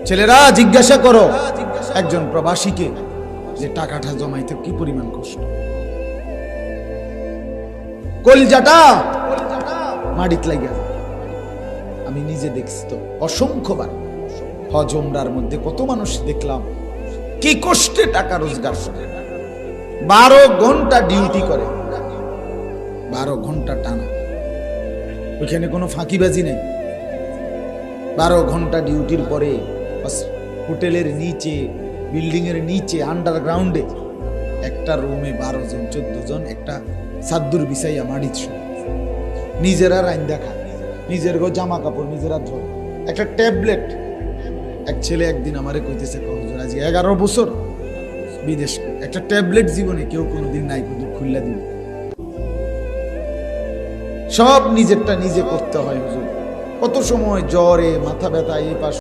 ছেলেরা জিজ্ঞাসা করো একজন প্রবাসীকে যে টাকাটা জমাইতে কি পরিমাণ কষ্ট, কলজাটা মাটিতে লাগিয়া যায়। আমি নিজে দেখছি তো অসংখ্যবার হজ ওমরার মধ্যে কত মানুষ দেখলাম কি কষ্টে টাকা রোজগার করে, 12 ঘন্টা ডিউটি করে, 12 ঘন্টা টানা, ওইখানে কোনো ফাঁকিবাজি নেই। 12 ঘন্টা ডিউটির পরে হোটেলের নিচে, বিল্ডিং এর নিচে, আন্ডারগ্রাউন্ডে একটা রুমে 12 জন 14 জন একটা সাদ্দুর বিছাইয়া মাটিত শুয়ে, নিজেরা রাইন্দা খায়, নিজের জামা কাপড় নিজেরা ধোয়, একটা ট্যাবলেট। এক ছেলে একদিন আমারে কইতেছে, হুজুর আজ 11 বছর বিদেশ, একটা ট্যাবলেট জীবনে কেউ কোনোদিন নাই, কিন্তু খুললা দিল। সব নিজেরটা নিজে করতে হয় হুজুর। কত সময় জ্বরে, মাথা ব্যথা, এই পাশ